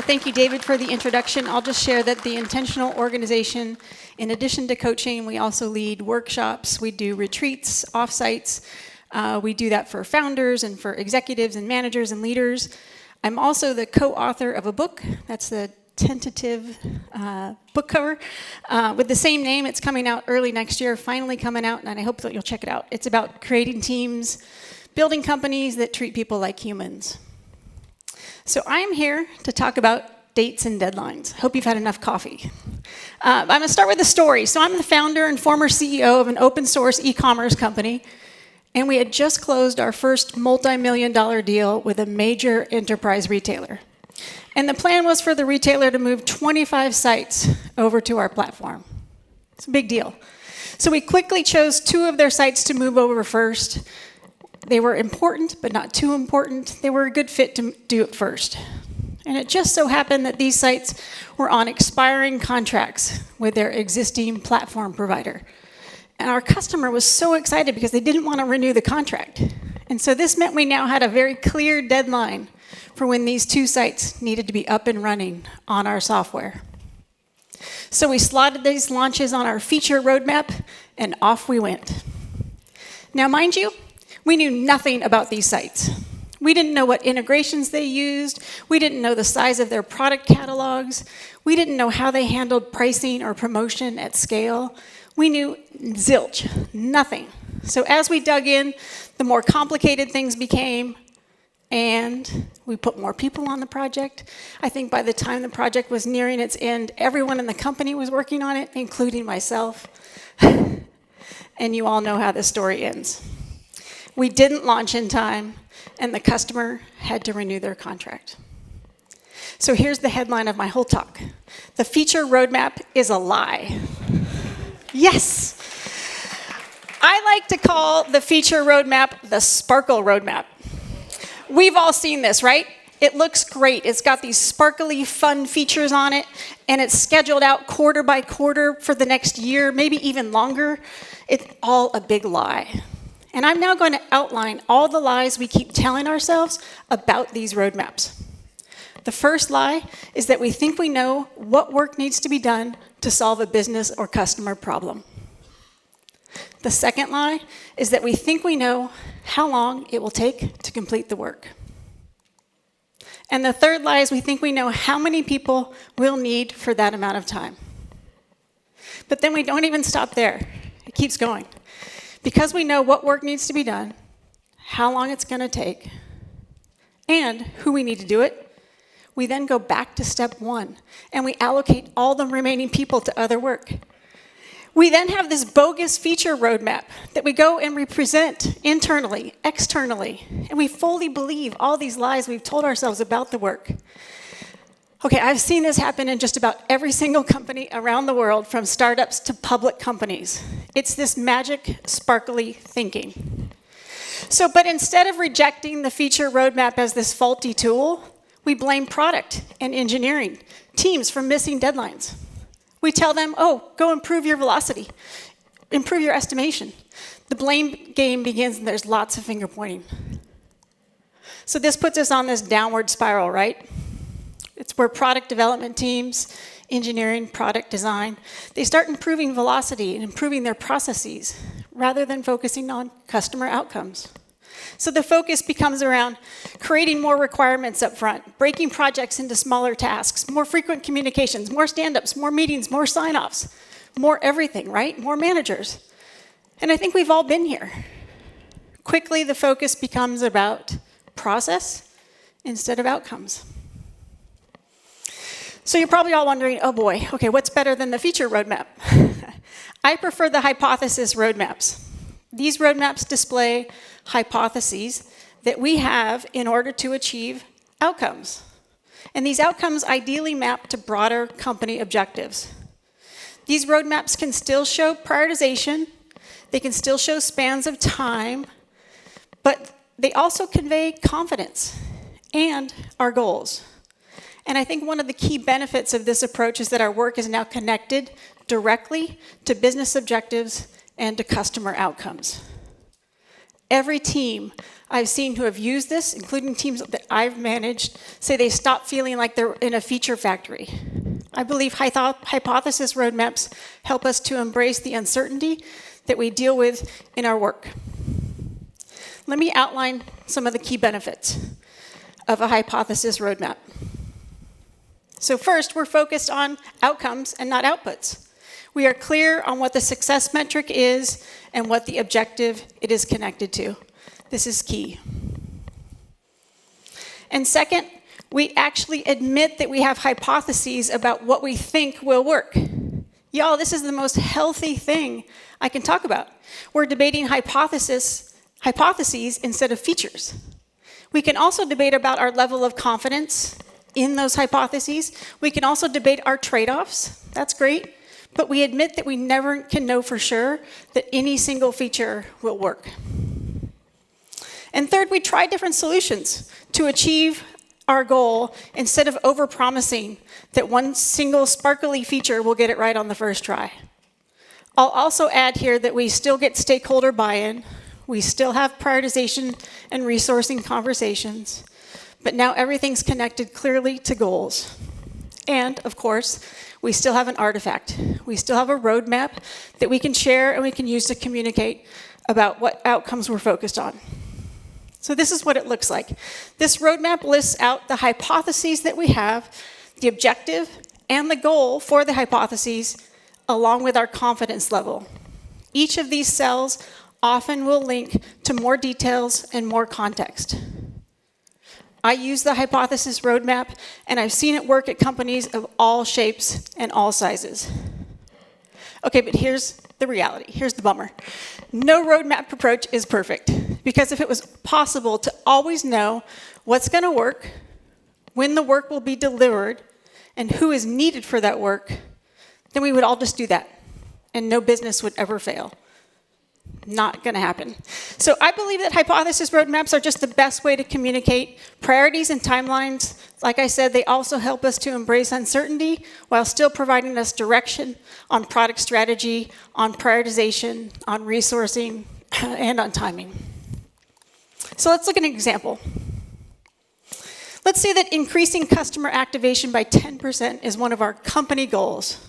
Thank you, David, for the introduction. I'll just share that the intentional organization, in addition to coaching, we also lead workshops. We do retreats, offsites. We do that for founders and for executives and managers and leaders. I'm also the co-author of a book. That's the tentative book cover with the same name. It's coming out early next year, finally coming out, and I hope that you'll check it out. It's about creating teams, building companies that treat people like humans. So I'm here to talk about dates and deadlines. Hope you've had enough coffee. I'm going to start with a story. So I'm the founder and former CEO of an open source e-commerce company, and we had just closed our first multi-million-dollar deal with a major enterprise retailer. And the plan was for the retailer to move 25 sites over to our platform. It's a big deal. So we quickly chose 2 of their sites to move over first. They were important, but not too important. They were a good fit to do it first. And it just so happened that these sites were on expiring contracts with their existing platform provider. And our customer was so excited because they didn't want to renew the contract. And so this meant we now had a very clear deadline for when these 2 sites needed to be up and running on our software. So we slotted these launches on our feature roadmap, and off we went. Now, mind you, we knew nothing about these sites. We didn't know what integrations they used. We didn't know the size of their product catalogs. We didn't know how they handled pricing or promotion at scale. We knew zilch, nothing. So as we dug in, the more complicated things became, and we put more people on the project. I think by the time the project was nearing its end, everyone in the company was working on it, including myself. And you all know how this story ends. We didn't launch in time, and the customer had to renew their contract. So here's the headline of my whole talk. The feature roadmap is a lie. Yes! I like to call the feature roadmap the sparkle roadmap. We've all seen this, right? It looks great. It's got these sparkly, fun features on it, and it's scheduled out quarter by quarter for the next year, maybe even longer. It's all a big lie. And I'm now going to outline all the lies we keep telling ourselves about these roadmaps. The first lie is that we think we know what work needs to be done to solve a business or customer problem. The second lie is that we think we know how long it will take to complete the work. And the third lie is we think we know how many people we'll need for that amount of time. But then we don't even stop there. It keeps going. Because we know what work needs to be done, how long it's going to take, and who we need to do it, we then go back to step 1, and we allocate all the remaining people to other work. We then have this bogus feature roadmap that we go and represent internally, externally, and we fully believe all these lies we've told ourselves about the work. Okay, I've seen this happen in just about every single company around the world, from startups to public companies. It's this magic, sparkly thinking. But instead of rejecting the feature roadmap as this faulty tool, we blame product and engineering teams for missing deadlines. We tell them, oh, go improve your velocity, improve your estimation. The blame game begins, and there's lots of finger pointing. So this puts us on this downward spiral, right? It's where product development teams, engineering, product design, they start improving velocity and improving their processes rather than focusing on customer outcomes. So the focus becomes around creating more requirements up front, breaking projects into smaller tasks, more frequent communications, more stand-ups, more meetings, more sign-offs, more everything, right? More managers. And I think we've all been here. Quickly, the focus becomes about process instead of outcomes. So you're probably all wondering, oh boy, okay, what's better than the feature roadmap? I prefer the hypothesis roadmaps. These roadmaps display hypotheses that we have in order to achieve outcomes. And these outcomes ideally map to broader company objectives. These roadmaps can still show prioritization, they can still show spans of time, but they also convey confidence and our goals. And I think one of the key benefits of this approach is that our work is now connected directly to business objectives and to customer outcomes. Every team I've seen who have used this, including teams that I've managed, say they stop feeling like they're in a feature factory. I believe hypothesis roadmaps help us to embrace the uncertainty that we deal with in our work. Let me outline some of the key benefits of a hypothesis roadmap. So first, we're focused on outcomes and not outputs. We are clear on what the success metric is and what the objective it is connected to. This is key. And second, we actually admit that we have hypotheses about what we think will work. Y'all, this is the most healthy thing I can talk about. We're debating hypotheses instead of features. We can also debate about our level of confidence in those hypotheses. We can also debate our trade-offs. That's great. But we admit that we never can know for sure that any single feature will work. And third, we try different solutions to achieve our goal instead of over-promising that one single sparkly feature will get it right on the first try. I'll also add here that we still get stakeholder buy-in. We still have prioritization and resourcing conversations. But now everything's connected clearly to goals. And, of course, we still have an artifact. We still have a roadmap that we can share and we can use to communicate about what outcomes we're focused on. So this is what it looks like. This roadmap lists out the hypotheses that we have, the objective, and the goal for the hypotheses, along with our confidence level. Each of these cells often will link to more details and more context. I use the hypothesis roadmap, and I've seen it work at companies of all shapes and all sizes. Okay, but here's the reality. Here's the bummer. No roadmap approach is perfect, because if it was possible to always know what's going to work, when the work will be delivered, and who is needed for that work, then we would all just do that, and no business would ever fail. Not going to happen. So I believe that hypothesis roadmaps are just the best way to communicate priorities and timelines. Like I said, they also help us to embrace uncertainty while still providing us direction on product strategy, on prioritization, on resourcing, and on timing. So let's look at an example. Let's say that increasing customer activation by 10% is one of our company goals.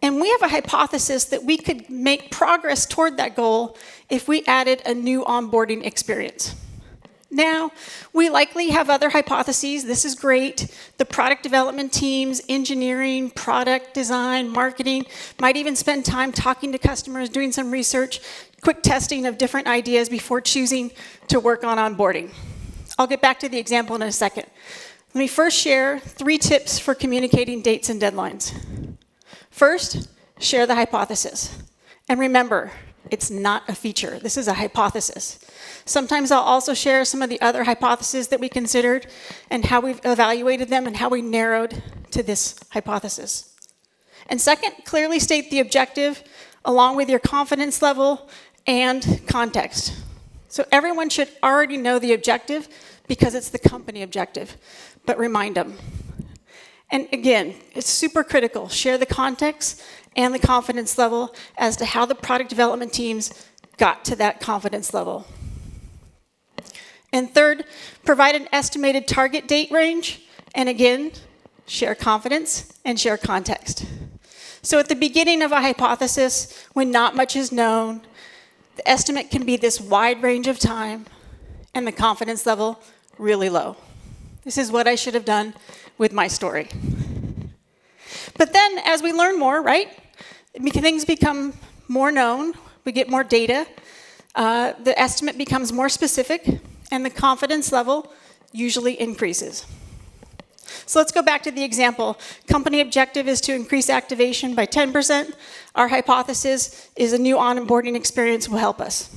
And we have a hypothesis that we could make progress toward that goal if we added a new onboarding experience. Now, we likely have other hypotheses. This is great. The product development teams, engineering, product design, marketing, might even spend time talking to customers, doing some research, quick testing of different ideas before choosing to work on onboarding. I'll get back to the example in a second. Let me first share 3 tips for communicating dates and deadlines. First, share the hypothesis. And remember, it's not a feature. This is a hypothesis. Sometimes I'll also share some of the other hypotheses that we considered and how we've evaluated them and how we narrowed to this hypothesis. And second, clearly state the objective along with your confidence level and context. So everyone should already know the objective because it's the company objective, but remind them. And again, it's super critical. Share the context and the confidence level as to how the product development teams got to that confidence level. And third, provide an estimated target date range. And again, share confidence and share context. So at the beginning of a hypothesis, when not much is known, the estimate can be this wide range of time and the confidence level really low. This is what I should have done with my story. But then as we learn more, right, things become more known, we get more data, the estimate becomes more specific, and the confidence level usually increases. So let's go back to the example. Company objective is to increase activation by 10%. Our hypothesis is a new onboarding experience will help us.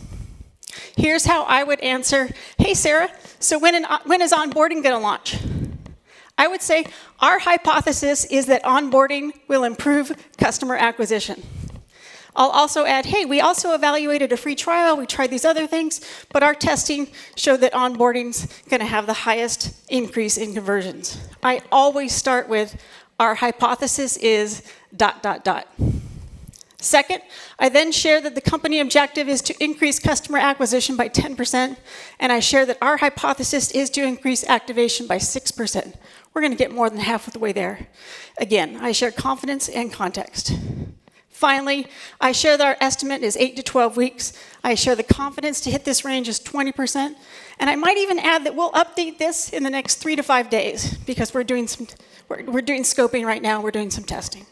Here's how I would answer, hey Sarah, so when is onboarding going to launch? I would say our hypothesis is that onboarding will improve customer acquisition. I'll also add, hey, we also evaluated a free trial, we tried these other things, but our testing showed that onboarding's going to have the highest increase in conversions. I always start with, our hypothesis is ... Second, I then share that the company objective is to increase customer acquisition by 10%, and I share that our hypothesis is to increase activation by 6%. We're going to get more than half of the way there. Again, I share confidence and context. Finally, I share that our estimate is 8 to 12 weeks. I share the confidence to hit this range is 20%, and I might even add that we'll update this in the next 3 to 5 days because we're doing scoping right now. We're doing some testing.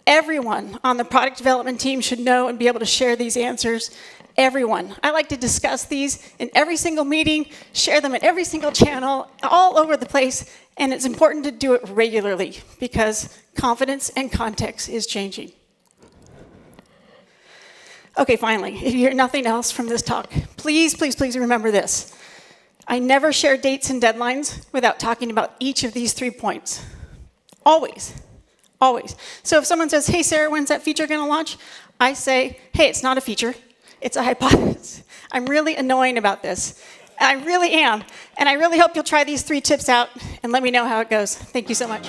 Everyone on the product development team should know and be able to share these answers. Everyone. I like to discuss these in every single meeting, share them in every single channel, all over the place, and it's important to do it regularly because confidence and context is changing. Okay, finally, if you hear nothing else from this talk, please, please, please remember this. I never share dates and deadlines without talking about each of these 3 points. Always. Always. So if someone says, hey, Sarah, when's that feature going to launch? I say, hey, it's not a feature. It's a hypothesis. I'm really annoying about this. I really am. And I really hope you'll try these 3 tips out and let me know how it goes. Thank you so much.